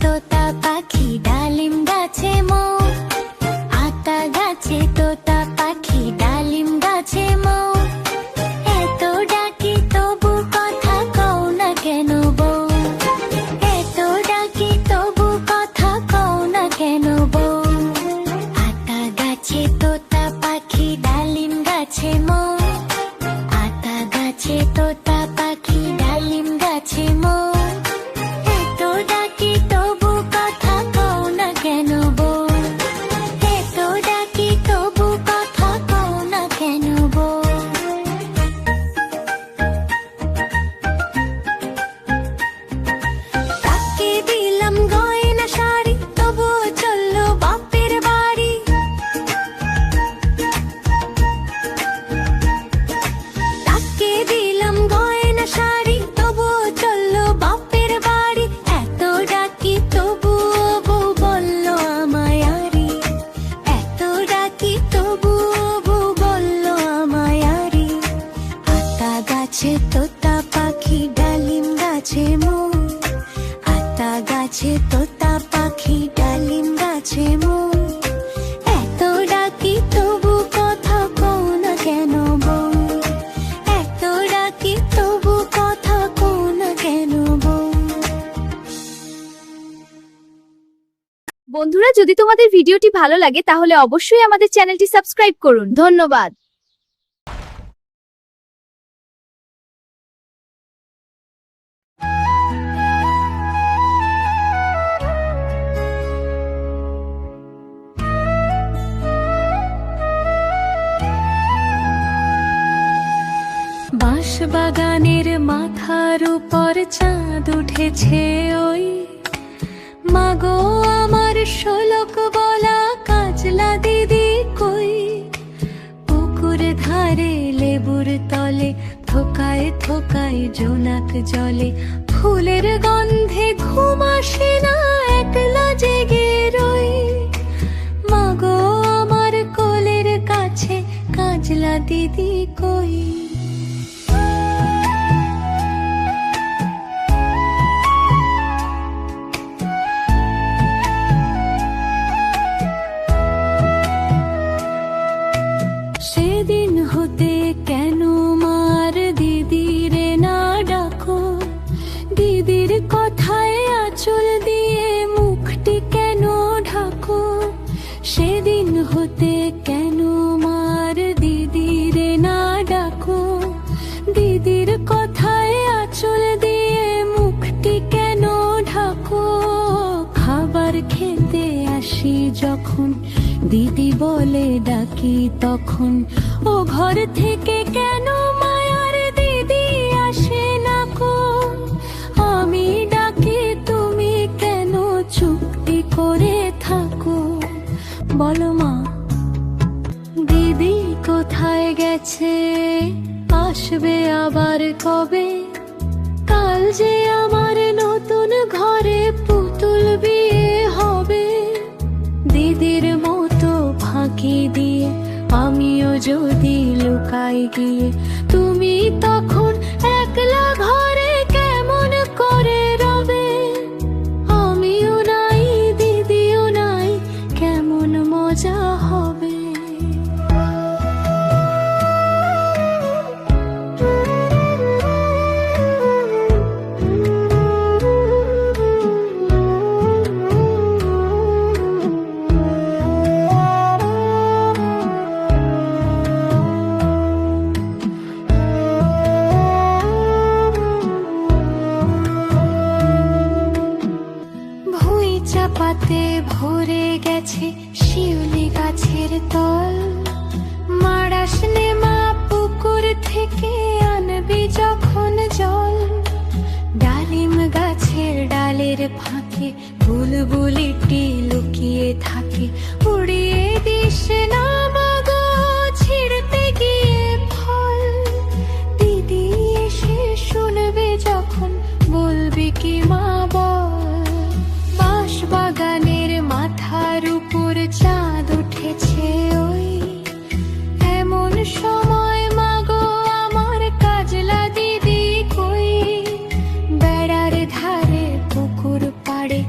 তোতা পাখি ডালিম গাছে মৌ, আতা গাছে তোতা পাখি ডালিম গাছে মৌ, এত ডাকি তবু কথা কও না কেন বউ, এত ডাকি তবু কথা কও না কেন বউ। আতা গাছে তোতা পাখি ডালিম গাছে মৌ, আতা গাছে তোতা পাখি ডালিম গাছে মৌ, এত ডাকি তবু কথা কও না কেন বউ, এত ডাকি তবু কথা কও না কেন বউ। তাকে দিলাম গয়না শাড়ি তবুও চললো বাপের বাড়ি, তাকে দিলাম গয়না শাড়ি তবুও চললো বাপের বাড়ি, এত ডাকি তবুও বউ বললো আমায় আরি, এত ডাকি তবুও বউ বললো আমায় আরি। আতা গাছে তোতা পাখি ডালিম গাছে মৌ, আতা গাছে তোতা পাখি ডালিম গাছে মৌ, এত ডাকি তবু কথা কও না কেন বউ, এত ডাকি তবু কথা কও না কেন বউ। বন্ধুরা, যদি তোমাদের ভিডিওটি ভালো লাগে তাহলে অবশ্যই আমাদের চ্যানেলটি সাবস্ক্রাইব করুন। ধন্যবাদ। বাঁশবাগানের মাথার উপর চাঁদ উঠেছে ওই, মাগো আমার শোলক বলা কাজলা দিদি কই, পুকুর ধারে লেবুর তলে থোকায় থোকায় জোনাক জলে, ফুলের গন্ধে ঘুম আসে না একলা জেগে রই, মাগো আমার কোলের কাছে কাজলা দিদি কই। সেদিন হতে কেন মার দিদিরে না ডাকো, দিদির কথায় আঁচল দিয়ে মুখটি কেন ঢাকো, সেদিন হতে কেন মার দিদিরে না ডাকো, দিদির কথায় আঁচল দিয়ে মুখটি কেন ঢাকো। খাবার খেতে আসি যখন দিদি বলে ডাকি তখন, ও ঘর থেকে কেন মায়ার দিদি আসে না কো, আমি ডাকি তুমি কেন চুক্তি করে থাকো, বলো মা দিদি কোথায় গেছে, আসবে আবার কবে, কাল যে আমার নতুন ঘরে পুতুল বিয়ে হবে, দিদির মতো ফাঁকি দিয়ে আমিও যদি লুকাই গিয়ে, তুমি তখন একলা ঘরে কেমন করে রবে, আমিও নাই দিদিও নাই কেমন মজা হবে। চাপাতে ভরে গেছে শিউলি গাছের তল, মারাস নে মা পুকুর থেকে আনবি যখন জল, ডালিম গাছের ডালের ফাঁকে বুলবুলিটি লুকিয়ে থাকে, উড়িয়ে দিস না মাগো ছিঁড়তে গিয়ে ফল, দিদি এসে শুনবে যখন বলবি কি মা বল। বাঁশবাগানের মাথার উপর চাঁদ উঠেছে ওই, এমন সময় মাগো আমার কাজলা দিদি কই, বেড়ার ধারে পুকুর পাড়ে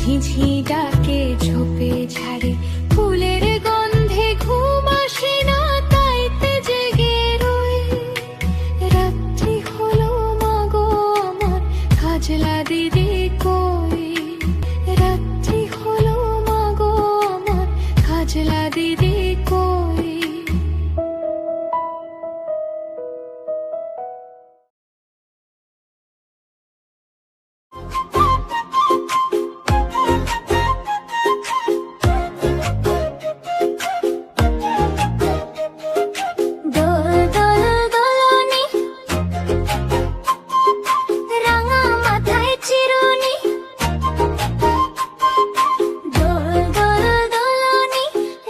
ঝিঝি ডাকে ঝোপে ঝাড়ে ফুলের গন্ধে ঘুম আসে না তাইতে জেগে রই রাত্রি হলো মাগো আমার কাজলা দিদি কই রাত্রি হলো মাগো আমার কাজলা দিদি কই দোল দোল দোলনি রাঙা মাথায় চিরুনি দোল দোল দোলনি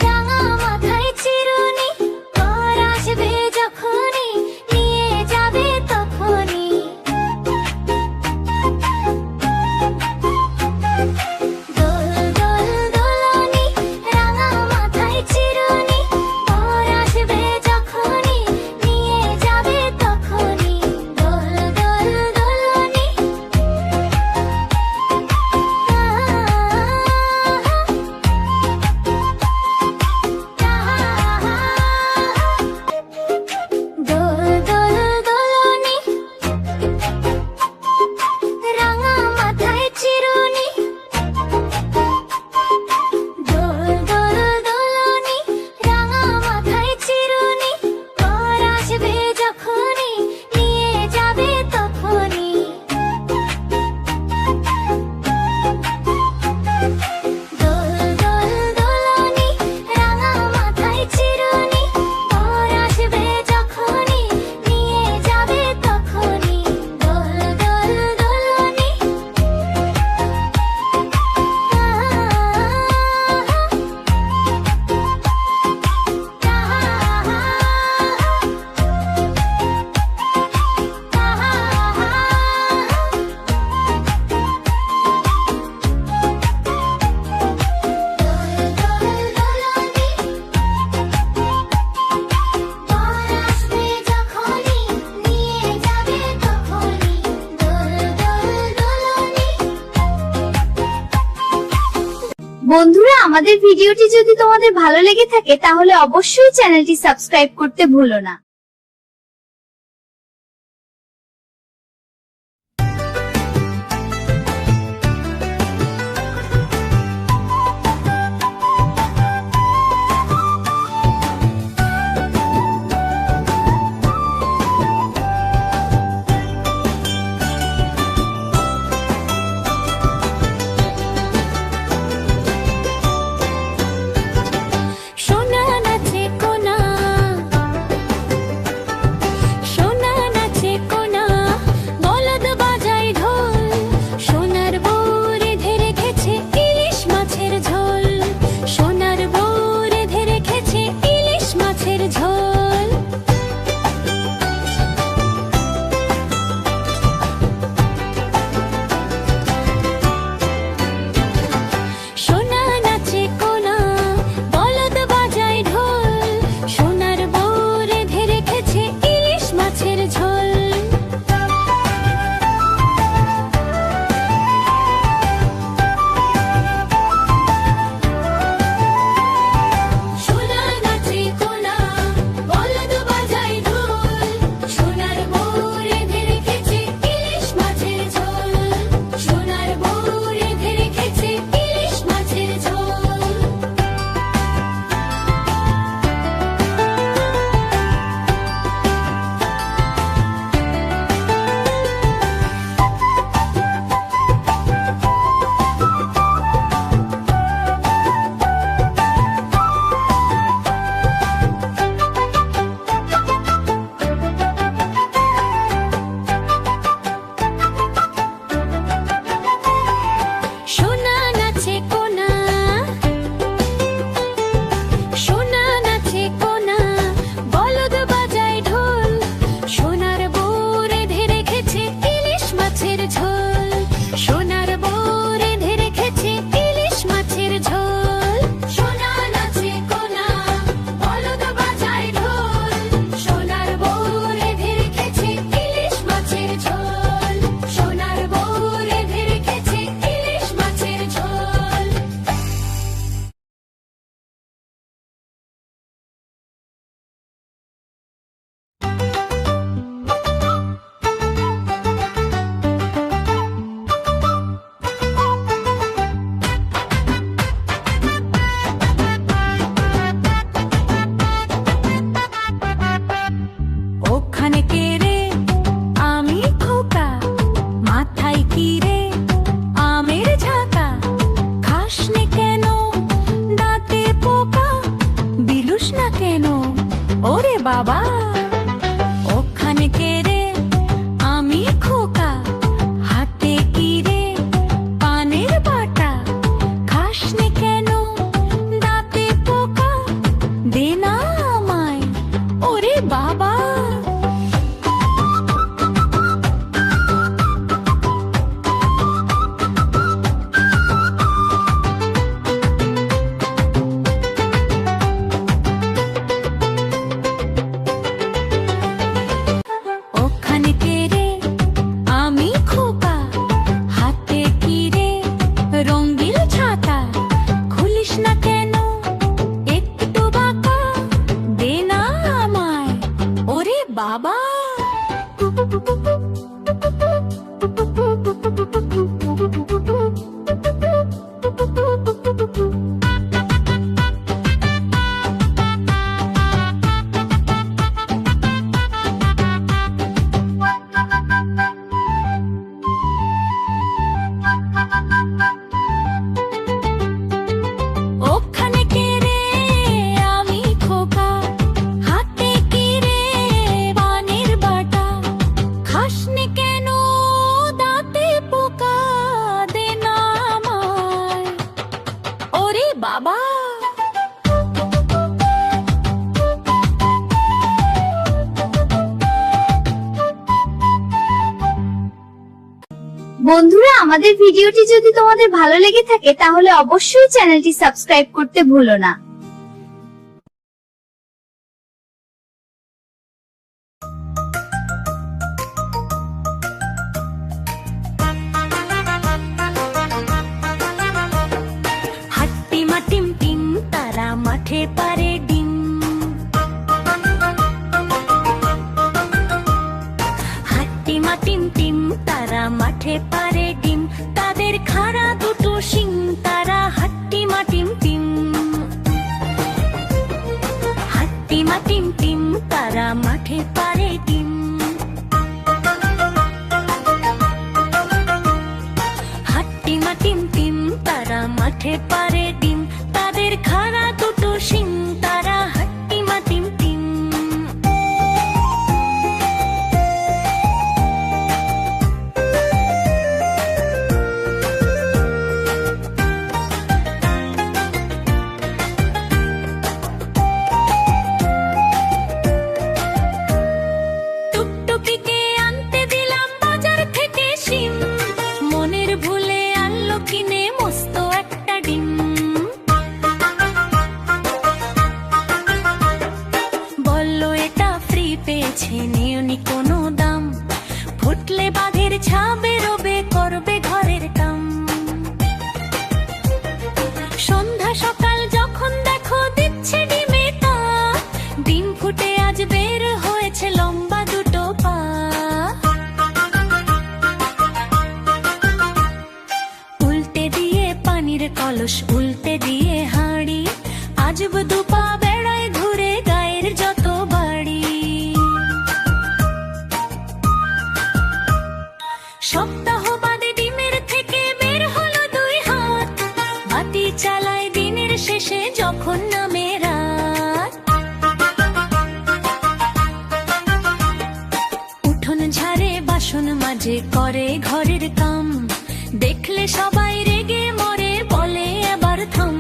রাঙা মাথায় চিরুনি পর আসবে যখনই নিয়ে যাবে তখনই দোল দোল দোলনি রাঙা মাথায় চিরুনি পর আসবে যখনই নিয়ে যাবে তখনই দোল দোল দোলনি দোল দোল দোলনি রাঙা মাথায় চিরুনি দোল দোল দোলনি রাঙা মাথায় চিরুনি পর আসবে যখনই নিয়ে যাবে তখনই দোল দোল দোলনি রাঙা মাথায় চিরুনি পর আসবে যখনই নিয়ে যাবে তখনই দোল দোল দোলনি বন্ধুরা, আমাদের ভিডিওটি যদি তোমাদের ভালো লেগে থাকে তাহলে অবশ্যই চ্যানেলটি সাবস্ক্রাইব করতে ভুলো না। সোনা নাচে কোনা বাবা ওখানে কে রে আমি খোকা হাতে কি রে পানের বাটা খাসনি কেন দাঁতে পোকা দে না আমায় ওরে বাবা ওখানে কে রে আমি খোকা হাতে কি রে রঙিন ছাতা খুলিস না কেন একটু বাঁকা দে না আমায় ওরে বাবা ওখানে কে রে আমি খোকা হাতে কি রে পানের বাটা খাসনি কেন দাঁতে পোকা দে না আমায় ওরে বাবা বন্ধুরা, আমাদের ভিডিওটি যদি তোমাদের ভালো লেগে থাকে তাহলে অবশ্যই চ্যানেলটি সাবস্ক্রাইব করতে ভুলো না। হাট্টিমা টিম টিম তারা মাঠে পারে ডিম হাট্টিমা টিম টিম তারা মাঠে পারে ডিম তাদের খাড়া দুটো শিং তারা হাট্টিমা টিম টিম হাট্টিমা টিম টিম তারা মাঠে পারে ডিম হাট্টিমা টিম টিম তারা মাঠে পারে ডিম তাদের খাড়া দুটো শিং তারা হাট্টিমা টিম টিম টুকটুকিকে আনতে দিলাম বাজার থেকে শিম মনের ভুলে আনলো কিনে মস্ত একটা ডিম বললো এটা ফ্রি পেয়েছে নিওনি কোনো দাম ফুটলে বাঘের ছা বেরোবে করবে ঘরের কাম সন্ধ্যা সকাল যখন দেখো দিচ্ছে ডিমে তা ডিম ফুটে আজ বের হয়েছে লম্বা দুটো পা উল্টে দিয়ে পানির কলস উল্টে দিয়ে হাঁড়ি আজব দুপা বেড়ায় ঘুরে গায়ের যত বাড়ি সপ্তাহ বাদে ডিমের থেকে বের হলো দুই হাত বাতি চালায় দিনের শেষে যখন নামে রাত উঠোন ঝাড়ে বাসন মাঝে করে ঘরের কাম দেখলে সবাই রেগে মরে বলে এবার থাম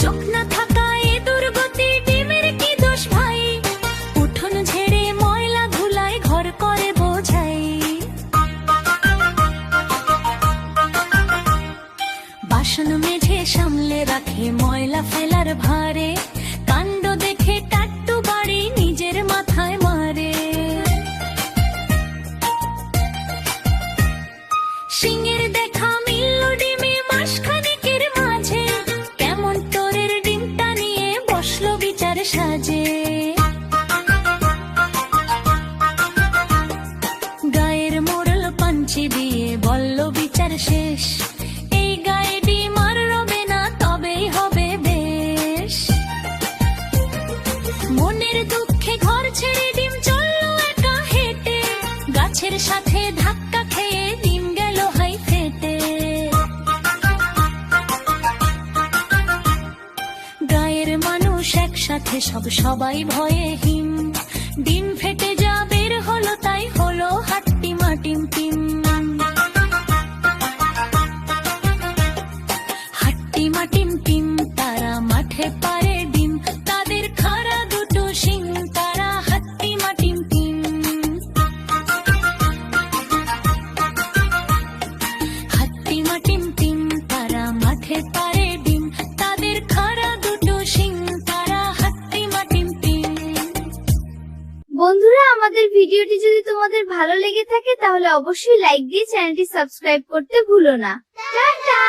চোখ না থাকা এ দুর্গতি ডিমের কি দোষ ভাই উঠোন ঝেড়ে ময়লা ধুলায় ঘর করে বোঝাই বাসন মেঝে সামলে রাখে ময়লা ফেলার ভারে কাণ্ড দেখে টাট্টু বাড়ি নিজের মাথায় মারে সিংহের দেখা মিলল ডিমে মাসখানেকের মাঝে কেমন তোরের ডিমটা নিয়ে বসলো বিচার সাজে গায়ের মোড়ল পাঞ্চি দিয়ে বলল বিচার শেষ এই গায়ে ডিম আর রবে না তবেই হবে বেশ সব সবাই ভয়ে হিম। ডিম ফেটে যা বের হলো তাই হলো হাট্টিমা টিম টিম। হাট্টিমা টিম টিম তারা মাঠে পারে ডিম, তাদের খাড়া দুটো শিং, তারা হাট্টিমা টিম টিম। হাট্টিমা টিম টিম তারা মাঠে পারে ডিম, তাদের খাড়া দুটো শিং, তারা হাট্টিমা টিম টিম। বন্ধুরা, আমাদের ভিডিওটি যদি তোমাদের ভালো লেগে থাকে তাহলে অবশ্যই লাইক দিয়ে চ্যানেলটি সাবস্ক্রাইব করতে ভুলো না। টাটা।